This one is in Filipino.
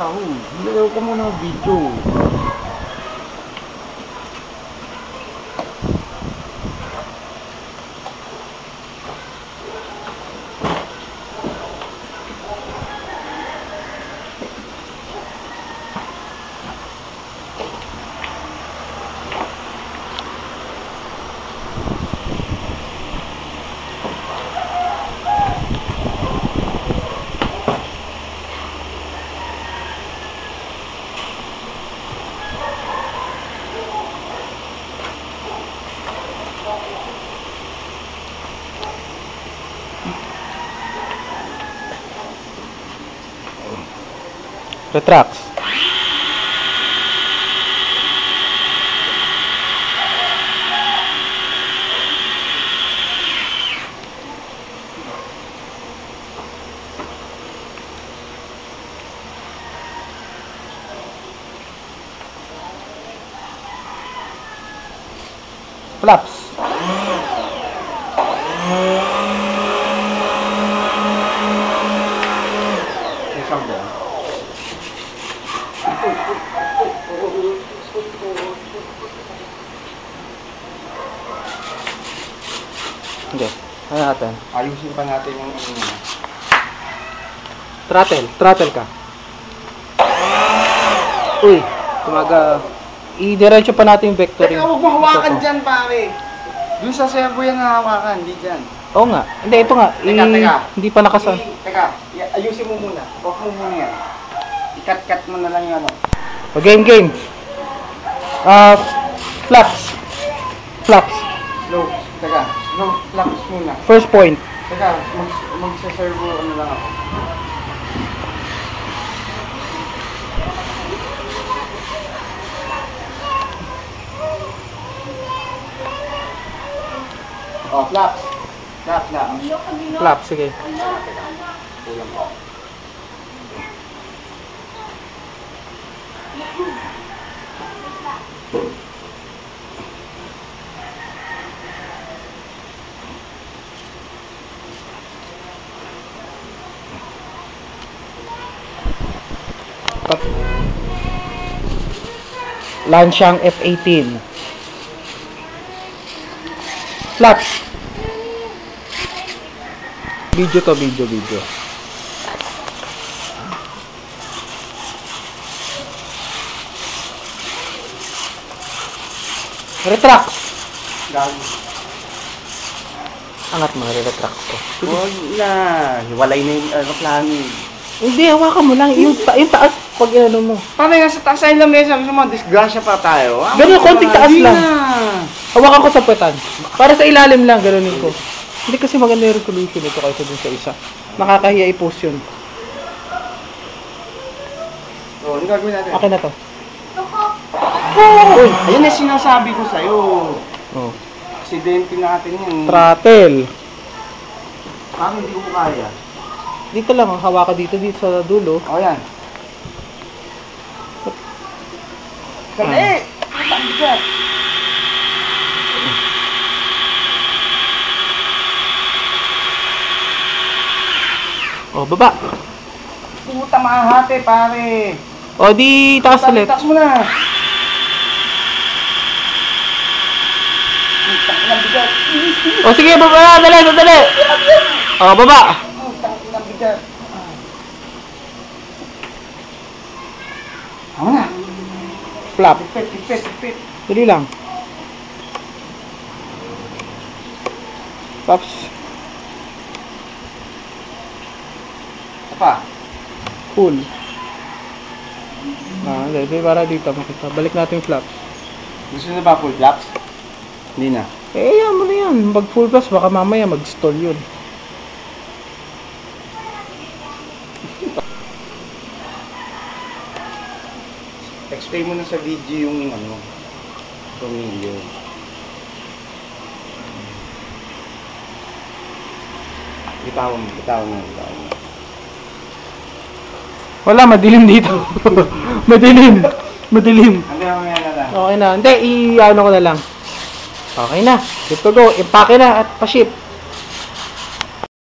Ako, nilagaw ka muna ng video. Retracts. Flaps. Isang ba? Okay. Ano natin? Ayusin pa natin yung ano na. Throttle. Throttle ka. Uy. Tumaga. I-diretso pa natin yung vectoring. Teka, huwag mo hawakan dyan, pare. Doon sa servo yan hawakan, hindi dyan. Oo nga. Hindi, ito nga. Teka. Hindi pa nakasan. Teka, ayusin mo muna. Huwag mo muna yan. I-cut-cut mo na lang yung ano. O, game. Flaps. Flaps. Slow. Teka, slow. Flaps muna. First point. Teka, magsaservo ano lang ako. Oh, flaps. Flaps. Flaps, sige. Kulang ko. Lansang F18. Flaps. Video to, video. Retract. Gago. Angat mo, retract ko. Huwag na. Hiwalay na yung aeroplano. Hindi, hawakan mo lang. Yung taas, pag ano mo. Paano nga sa taas ay lamesa? Gusto mo, disgrasya pa tayo. Ganun, konting taas lang. Na. Hawakan ko sa puwetan. Para sa ilalim lang, ganunin ko. Hindi kasi maganda yung resolution ito kaysa dun sa isa. Nakakahiya i-post yun. Oh, ano gagawin natin? Akin na to. Uy, ayun na sinasabi ko sa'yo. Oh. Aksidente natin yan. Throttle. Parang hindi ko kaya. Dito lang, hawakan dito sa dulo. O, yan. Kali! Ang bigat! Oh, baba. Puta, mahahati, pare. O, di taas ulit. Taas mo na. Ang bigat. O, sige, baba. Dali. O, baba. Ang bigat. Tama na. Flap. Tipit. Dali lang. Flaps. Apa? Full. Hindi, para dito makita. Balik natin yung flaps. Gusto na ba full flaps? Hindi na. Yan mo na yan. Pag full flaps, baka mamaya mag-stall yun. Explain mo na sa video yung ano, tornilyo. Bitawan mo. Wala, madilim dito. Madilim. Hindi ako nga na lang. Okay na. Hindi, i-ano ko na lang. Okay na. Good to go. Impake na at pa-ship.